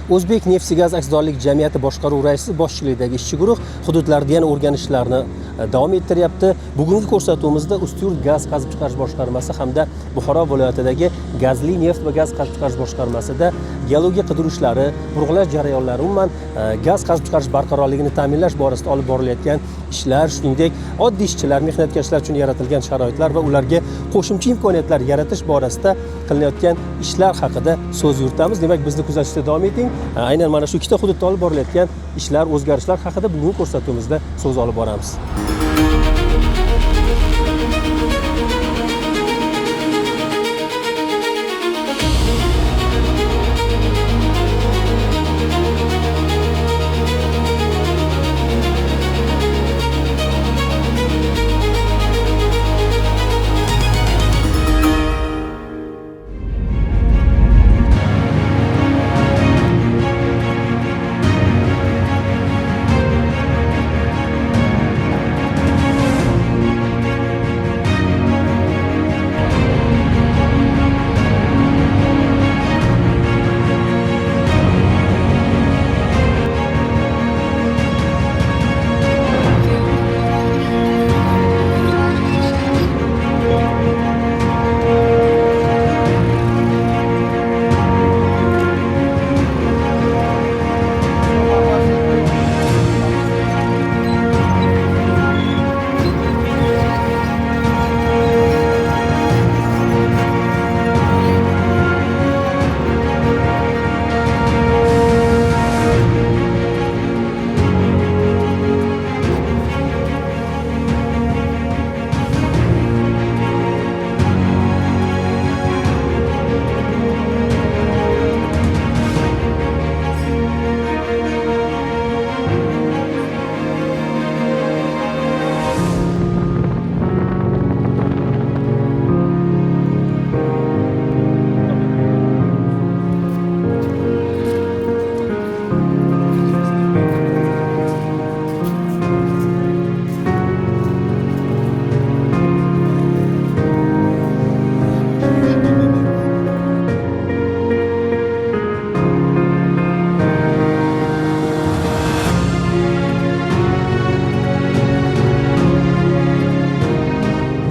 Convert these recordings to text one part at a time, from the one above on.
O'zbek Neft-Gaz aksiyadorlik jamiyati boshqaruv raisi boshchiligidagi ishchi guruh hududlarda yana o'rganishlarni davom ettiryapti. Bugungi ko'rsatuvimizda Ustyurt gaz qazib chiqarish boshqarmasi hamda Buxoro viloyatidagi gazli neft va gaz qazib chiqarish boshqarmasida geologiya qidiruv ishlari, urug'lash jarayonlari, umuman gaz qazib chiqarish barqarorligini ta'minlash borasida olib borilayotgan ishlar, shuningdek oddiy ishchilar, mehnatkashlar uchun yaratilgan sharoitlar va ularga qo'shimcha imkoniyatlar yaratish borasida qilinayotgan ishlar haqida so'z yuritamiz. Demak, bizni kuzatishda davom eting. Aynan mana shu ikkita hududda olib borilayotgan ishlar, o'zgarishlar haqida bugungi ko'rsatuvimizda so'z olib boramiz.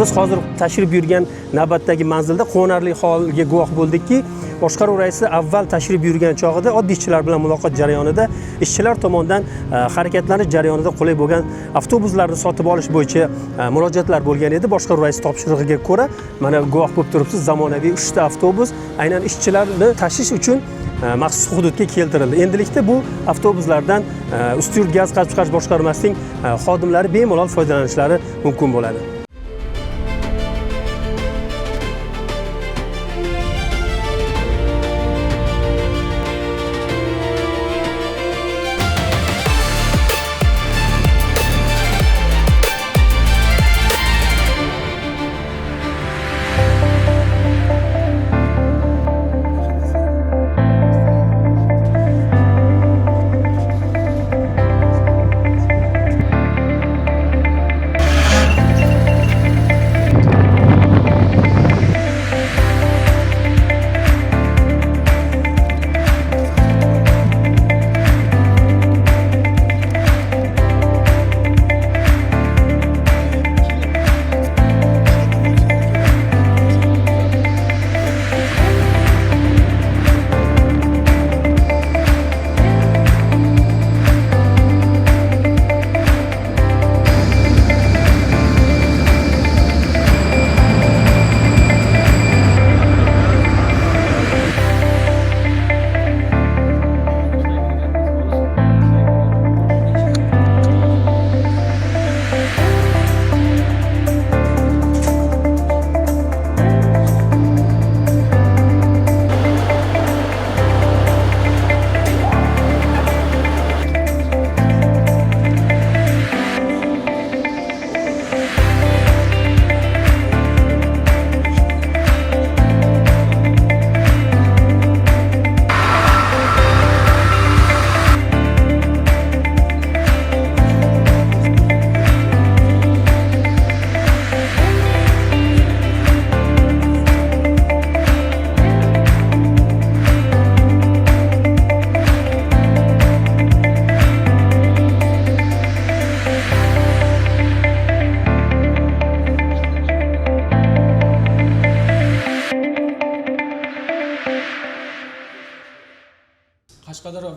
Biz hozir tashrif buyurgan navbatdagi manzilda quvonarli holga guvoh bo'ldikki, boshqaruv raisi avval tashrif buyurgan chog'ida oddiy ishchilar bilan muloqot jarayonida ishchilar tomonidan harakatlanish jarayonida qulay bo'lgan avtobuslarni sotib olish bo'yicha murojaatlar bo'lgan edi. Boshqaruv raisi topshirig'iga ko'ra, mana guvoh bo'lib turibsiz, zamonaviy 3 ta avtobus aynan ishchilarni tashish uchun maxsus hududga keltirildi. Endilikda bu avtobuslardan Ustyurt gaz qazib chiqarish boshqarmasining xodimlari bemalol foydalanishlari mumkin bo'ladi.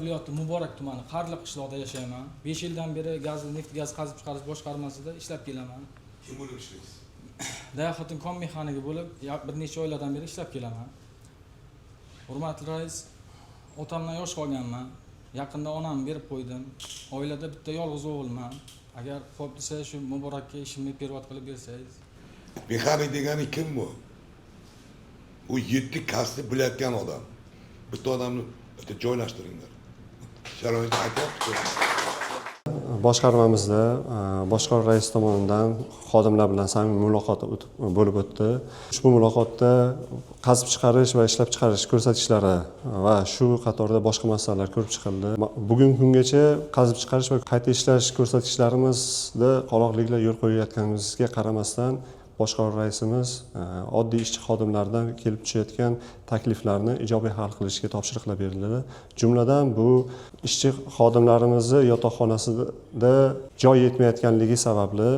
viloyati Muborak tumani Qarli qishlog'ida yashayman. 5 yildan beri neft gaz qazib chiqarish boshqarmasida ishlab kelaman. Kim bo'lib ishlaysiz? Dayoxotin kon mexaniki bo'lib, bir necha oylardan beri ishlab kelaman. Hurmatli rais, otamdan yosh qolganman. Yaqinda onamni berib qo'ydim. Oilada bitta yolg'iz o'g'ilman. Agar xo'p desa shu Muborakka ishimni pervod qilib bersangiz. Mexanik degani kim bu? U 7 kasbni bilayotgan odam. Bitta odamni joylashtiringlar. Sharoitni aytyapti. Boshqarmamizda boshqarma rais tomonidan xodimlar bilan samimiy muloqot bo'lib o'tdi. Ushbu muloqotda qazib chiqarish va ishlab chiqarish ko'rsatkichlari va shu qatorda boshqa masalalar ko'rib chiqildi. Bugungi kungacha qazib chiqarish va qayta ishlash ko'rsatkichlarimizda qoloqliklar yo'l qo'yayotganimizga qaramasdan boshqarma raisimiz oddiy ishchi xodimlardan kelib tushayotgan takliflarni ijobiy hal qilishga topshiriqlar berildi. Jumladan bu ishchi xodimlarimizni yotoqxonasida joy yetmayotganligi sababli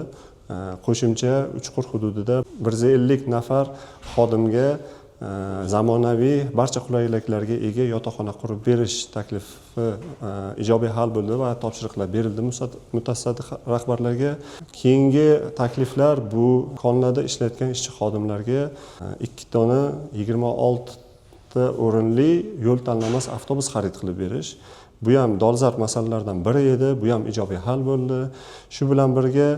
qo'shimcha Uchqur hududida 150 nafar xodimga zamonaviy barcha qulayliklarga ega yotoqxona qurib berish taklifi ijobiy hal bo'ldi va topshiriqlar berildi mutasaddi rahbarlarga. Keyingi takliflar bu konlarda ishlayotgan ishchi xodimlarga 2 dona 26 ta o'rinli yo'l tanlamas avtobus xarid qilib berish. Bu ham dolzarb masalalardan biri edi, bu ham ijobiy hal bo'ldi. Shu bilan birga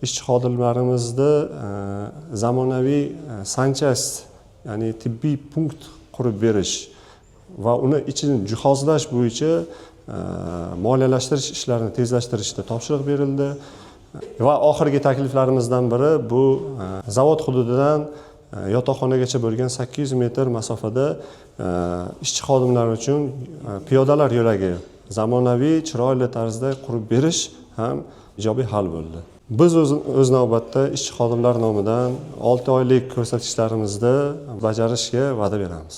ishchi xodimlarimizda zamonaviy sanchast, ya'ni tibbiy punkt qurib berish va uni ichini jihozlash bo'yicha moliyalashtirish ishlarini tezlashtirishda topshiriq berildi. Va oxirgi takliflarimizdan biri bu zavod hududidan yotoqxonagacha bo'lgan 800 metr masofada ishchi xodimlar uchun piyodalar yo'lagi zamonaviy, chiroyli tarzda qurib berish ham ijobiy hal bo'ldi. Biz o'z navbatda ishchi xodimlar nomidan 6 oylik ko'rsatkichlarimizda bajarishga va'da beramiz.